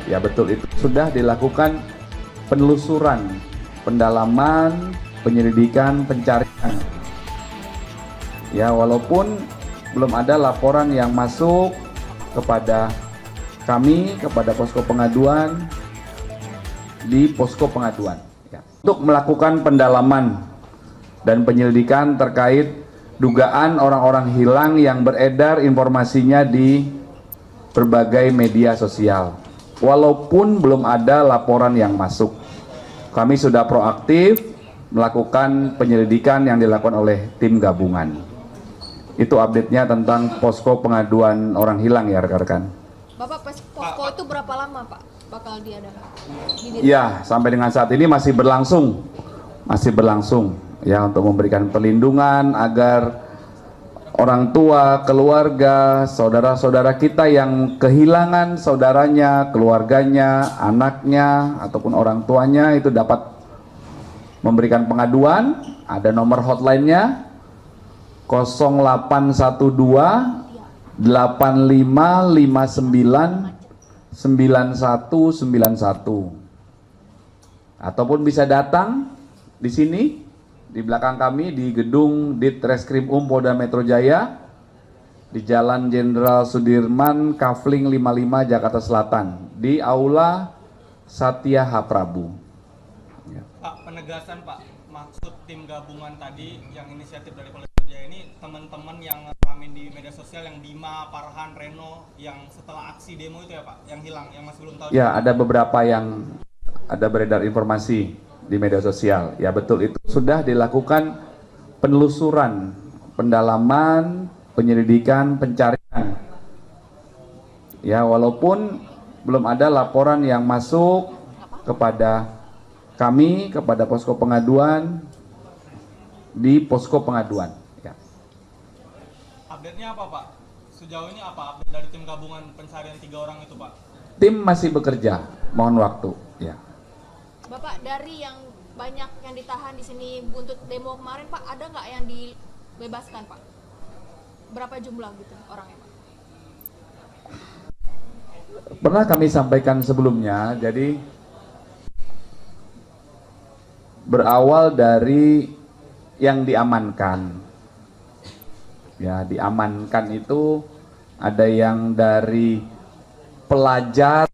Ya betul, itu sudah dilakukan penelusuran, pendalaman, penyelidikan, pencarian. Ya walaupun belum ada laporan yang masuk kepada kami, kepada posko pengaduan di posko pengaduan. Ya. Untuk melakukan pendalaman dan penyelidikan terkait dugaan orang-orang hilang yang beredar informasinya di berbagai media sosial. Walaupun belum ada laporan yang masuk, kami sudah proaktif melakukan penyelidikan yang dilakukan oleh tim gabungan. Itu update-nya tentang posko pengaduan orang hilang ya rekan-rekan. Bapak, posko itu berapa lama Pak bakal diadakan? Ya, sampai dengan saat ini masih berlangsung ya, untuk memberikan perlindungan agar orang tua, keluarga, saudara-saudara kita yang kehilangan saudaranya, keluarganya, anaknya, ataupun orang tuanya itu dapat memberikan pengaduan. Ada nomor hotline-nya 0812 8559 9191, ataupun bisa datang di sini di belakang kami di gedung Ditreskrim Polda Metro Jaya di Jalan Jenderal Sudirman, Kafling 55, Jakarta Selatan, di Aula Satya H. Prabu. Pak, penegasan Pak, maksud tim gabungan tadi yang inisiatif dari Polda Metro Jaya ini teman-teman yang ramen di media sosial yang Bima, Farhan, Reno yang setelah aksi demo itu ya Pak, yang hilang, yang masih belum tahu. Ya, ada beberapa yang ada beredar informasi di media sosial. Ya betul, itu sudah dilakukan penelusuran, pendalaman, penyelidikan, pencarian. Ya walaupun belum ada laporan yang masuk kepada kami, kepada posko pengaduan di posko pengaduan. Ya. Update-nya apa Pak? Sejauh ini apa update dari tim gabungan pencarian 3 orang itu Pak? Tim masih bekerja, mohon waktu. Ya. Bapak, dari yang banyak yang ditahan di sini buntut demo kemarin Pak, ada nggak yang dibebaskan Pak? Berapa jumlah gitu orangnya Pak? Pernah kami sampaikan sebelumnya, jadi berawal dari yang diamankan. Ya, diamankan itu ada yang dari pelajar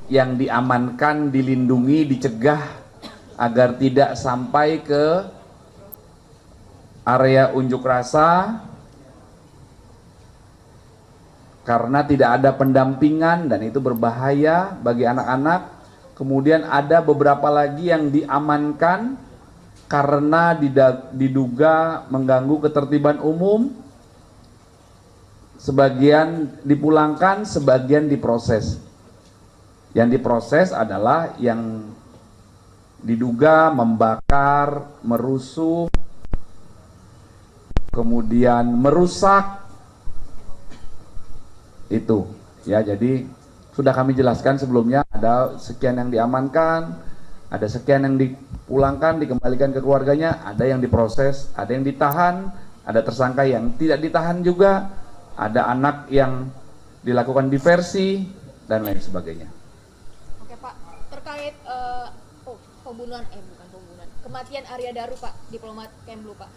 yang diamankan, dilindungi, dicegah agar tidak sampai ke area unjuk rasa karena tidak ada pendampingan dan itu berbahaya bagi anak-anak. Kemudian ada beberapa lagi yang diamankan karena diduga mengganggu ketertiban umum. Sebagian dipulangkan, sebagian diproses. Yang diproses adalah yang diduga membakar, merusuh, kemudian merusak. Itu ya, jadi sudah kami jelaskan sebelumnya, ada sekian yang diamankan, ada sekian yang dipulangkan, dikembalikan ke keluarganya, ada yang diproses, ada yang ditahan, ada tersangka yang tidak ditahan juga, ada anak yang dilakukan diversi dan lain sebagainya. Oke Pak, terkait kematian Arya Daru Pak, diplomat Kemlu Pak.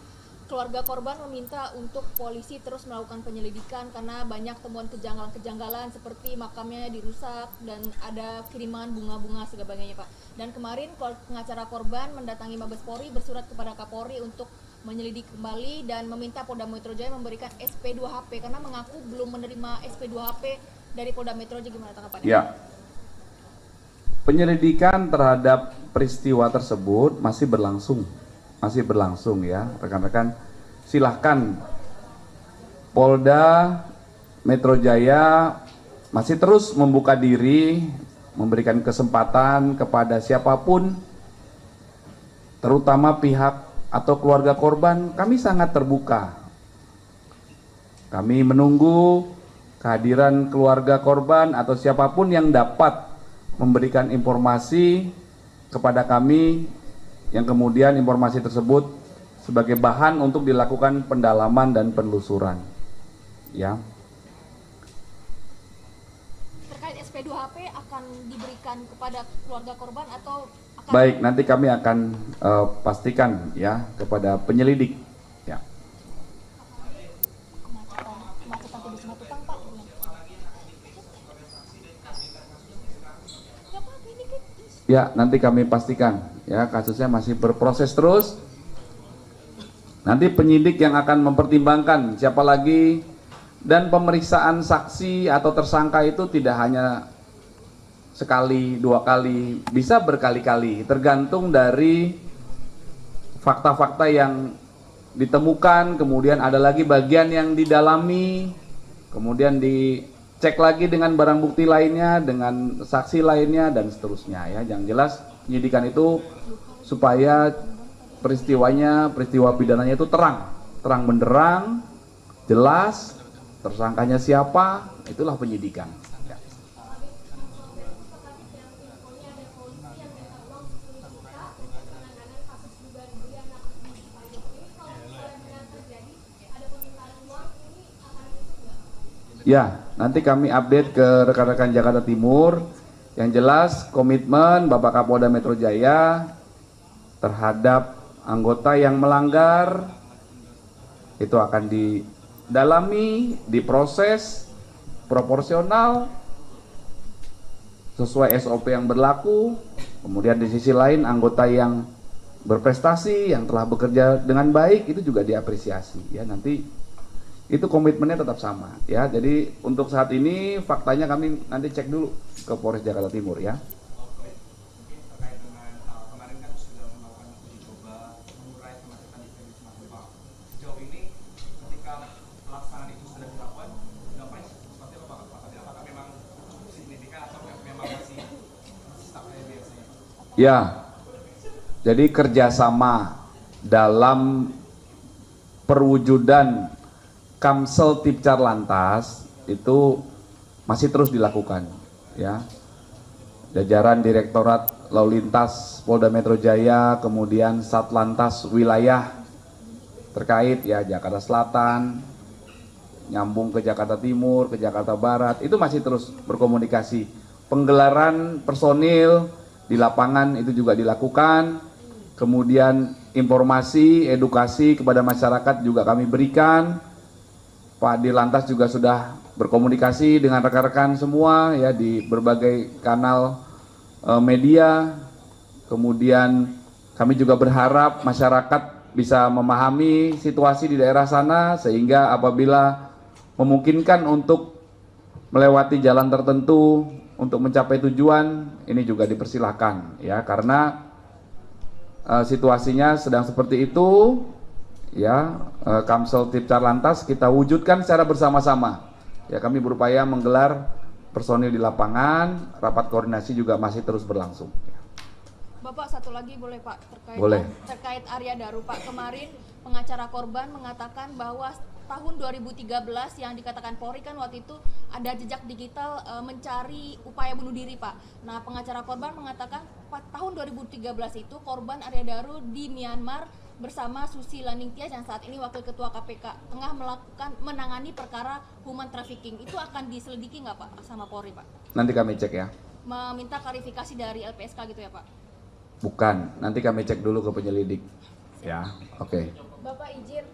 Keluarga korban meminta untuk polisi terus melakukan penyelidikan karena banyak temuan kejanggalan seperti makamnya dirusak dan ada kiriman bunga-bunga sebagainya Pak. Dan kemarin pengacara korban mendatangi Mabes Polri bersurat kepada Kapolri untuk menyelidiki kembali dan meminta Polda Metro Jaya memberikan SP2HP karena mengaku belum menerima SP2HP dari Polda Metro Jaya. Gimana tanggapannya? Ya. Penyelidikan terhadap peristiwa tersebut masih berlangsung ya rekan-rekan. Silahkan Polda Metro Jaya masih terus membuka diri, memberikan kesempatan kepada siapapun, terutama pihak atau keluarga korban. Kami sangat terbuka. Kami menunggu kehadiran keluarga korban atau siapapun yang dapat memberikan informasi kepada kami, yang kemudian informasi tersebut sebagai bahan untuk dilakukan pendalaman dan penelusuran. Ya. Terkait SP2HP akan akan diberikan kepada keluarga korban atau akan... Baik, nanti kami akan pastikan ya kepada penyelidik. Ya. Kemacetan di Simatupang, Pak. Ya, nanti kami pastikan ya, kasusnya masih berproses terus. Nanti penyidik yang akan mempertimbangkan siapa lagi, dan pemeriksaan saksi atau tersangka itu tidak hanya sekali, dua kali, bisa berkali-kali, tergantung dari fakta-fakta yang ditemukan, kemudian ada lagi bagian yang didalami, kemudian dicek lagi dengan barang bukti lainnya, dengan saksi lainnya, dan seterusnya ya. Yang jelas penyidikan itu supaya peristiwa pidananya itu terang benderang, jelas, tersangkanya siapa, itulah penyidikan. Ya. Ya, nanti kami update ke rekan-rekan Jakarta Timur. Yang jelas komitmen Bapak Kapolda Metro Jaya terhadap anggota yang melanggar itu akan didalami, diproses proporsional sesuai SOP yang berlaku. Kemudian di sisi lain anggota yang berprestasi, yang telah bekerja dengan baik itu juga diapresiasi ya. Nanti itu komitmennya tetap sama ya. Jadi untuk saat ini faktanya kami nanti cek dulu ke Polres Jakarta Timur ya. Ya, jadi kerjasama dalam perwujudan Kamsel Tipcar Lantas itu masih terus dilakukan, ya. Jajaran Direktorat Lalu Lintas Polda Metro Jaya, kemudian Satlantas Wilayah terkait ya Jakarta Selatan, nyambung ke Jakarta Timur, ke Jakarta Barat, itu masih terus berkomunikasi. Penggelaran personil di lapangan itu juga dilakukan, kemudian informasi, edukasi kepada masyarakat juga kami berikan. Pak Dirlantas juga sudah berkomunikasi dengan rekan-rekan semua ya di berbagai kanal media. Kemudian kami juga berharap masyarakat bisa memahami situasi di daerah sana sehingga apabila memungkinkan untuk melewati jalan tertentu untuk mencapai tujuan, ini juga dipersilahkan ya, karena situasinya sedang seperti itu ya. Kamsel Tipcar Lantas kita wujudkan secara bersama-sama ya. Kami berupaya menggelar personil di lapangan, rapat koordinasi juga masih terus berlangsung. Bapak, satu lagi boleh Pak, terkait Arya Daru Pak. Kemarin pengacara korban mengatakan bahwa tahun 2013 yang dikatakan Polri kan waktu itu ada jejak digital mencari upaya bunuh diri Pak. Nah, pengacara korban mengatakan tahun 2013 itu korban Arya Daru di Myanmar bersama Susi Laningtyas yang saat ini Wakil Ketua KPK tengah menangani perkara human trafficking. Itu akan diselidiki nggak Pak sama Polri Pak? Nanti kami cek ya. Meminta klarifikasi dari LPSK gitu ya Pak? Bukan, nanti kami cek dulu ke penyelidik. Ya, oke. Bapak izin,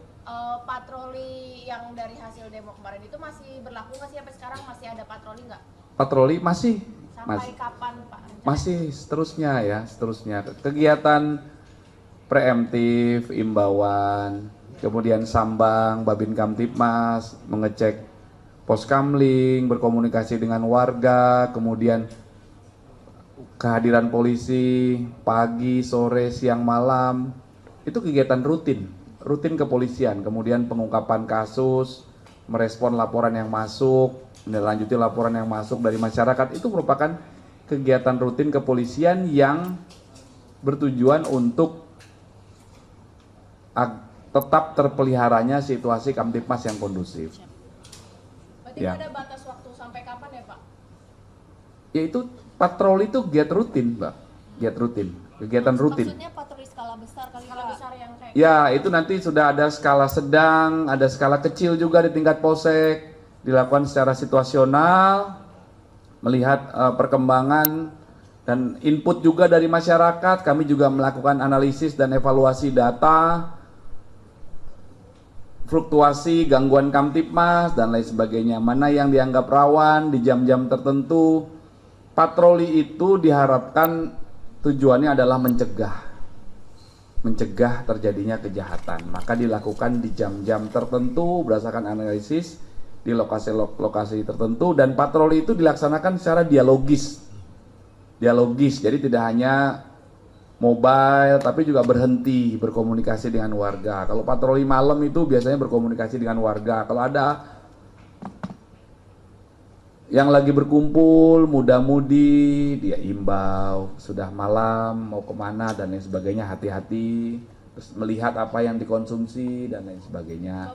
patroli yang dari hasil demo kemarin itu masih berlaku nggak sih sampai sekarang? Masih ada patroli nggak? Patroli masih. Sampai kapan Pak? Masih seterusnya ya, seterusnya. Kegiatan preemptif, imbauan, kemudian sambang, Babin Kamtipmas, mengecek pos kamling, berkomunikasi dengan warga, kemudian kehadiran polisi pagi, sore, siang, malam, itu kegiatan rutin kepolisian. Kemudian pengungkapan kasus, merespon laporan yang masuk, menindaklanjuti laporan yang masuk dari masyarakat, itu merupakan kegiatan rutin kepolisian yang bertujuan untuk tetap terpeliharanya situasi Kamtipmas yang kondusif. Berarti ya. Ada batas waktu sampai kapan ya Pak? Yaitu patroli itu kegiatan rutin, Mbak. Kegiatan rutin. Maksudnya patroli skala besar kali skala besar yang kayak ya, itu nanti sudah ada skala sedang, ada skala kecil juga di tingkat polsek, dilakukan secara situasional. melihat perkembangan dan input juga dari masyarakat. Kami juga melakukan analisis dan evaluasi data, fluktuasi, gangguan Kamtipmas, dan lain sebagainya. Mana yang dianggap rawan di jam-jam tertentu. Patroli itu diharapkan tujuannya adalah mencegah terjadinya kejahatan. Maka dilakukan di jam-jam tertentu berdasarkan analisis di lokasi-lokasi tertentu, dan patroli itu dilaksanakan secara dialogis. Jadi tidak hanya mobile, tapi juga berhenti berkomunikasi dengan warga. Kalau patroli malam itu biasanya berkomunikasi dengan warga. Kalau ada yang lagi berkumpul, muda-mudi, dia imbau, sudah malam mau kemana dan lain sebagainya, hati-hati, terus melihat apa yang dikonsumsi dan lain sebagainya.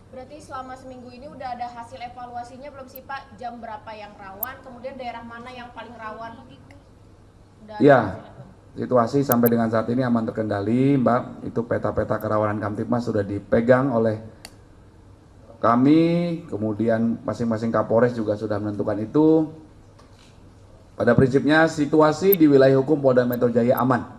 Berarti selama seminggu ini udah ada hasil evaluasinya belum sih Pak? Jam berapa yang rawan, kemudian daerah mana yang paling rawan? Ya, situasi sampai dengan saat ini aman terkendali, Mbak. Itu peta-peta kerawanan Kamtipmas sudah dipegang oleh kami, kemudian masing-masing Kapolres juga sudah menentukan itu. Pada prinsipnya situasi di wilayah hukum Polda Metro Jaya aman.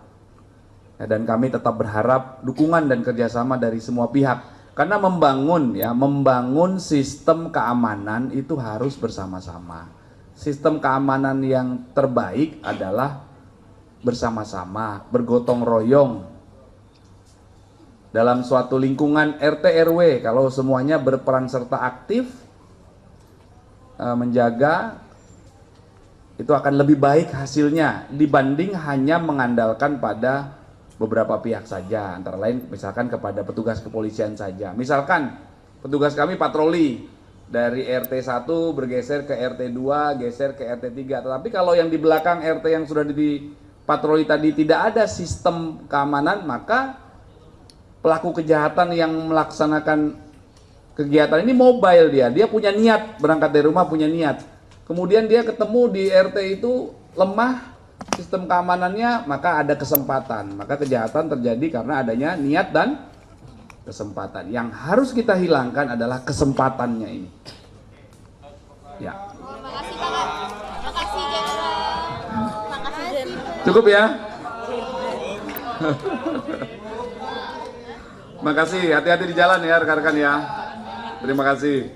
Ya, dan kami tetap berharap dukungan dan kerjasama dari semua pihak. Karena membangun sistem keamanan itu harus bersama-sama. Sistem keamanan yang terbaik adalah bersama-sama, bergotong royong. Dalam suatu lingkungan RT RW, kalau semuanya berperan serta aktif menjaga, itu akan lebih baik hasilnya dibanding hanya mengandalkan pada beberapa pihak saja, antara lain misalkan kepada petugas kepolisian saja. Misalkan petugas kami patroli dari RT 1 bergeser ke RT 2, geser ke RT 3. Tetapi kalau yang di belakang RT yang sudah dipatroli tadi tidak ada sistem keamanan, maka pelaku kejahatan yang melaksanakan kegiatan ini mobile, dia punya niat, berangkat dari rumah punya niat. Kemudian dia ketemu di RT itu lemah sistem keamanannya, maka ada kesempatan. Maka kejahatan terjadi karena adanya niat dan kesempatan. Yang harus kita hilangkan adalah kesempatannya ini. Ya. Makasih Pak. Makasih Jenderal. Makasih Jenderal. Cukup ya. Makasih, hati-hati di jalan ya rekan-rekan ya. Terima kasih.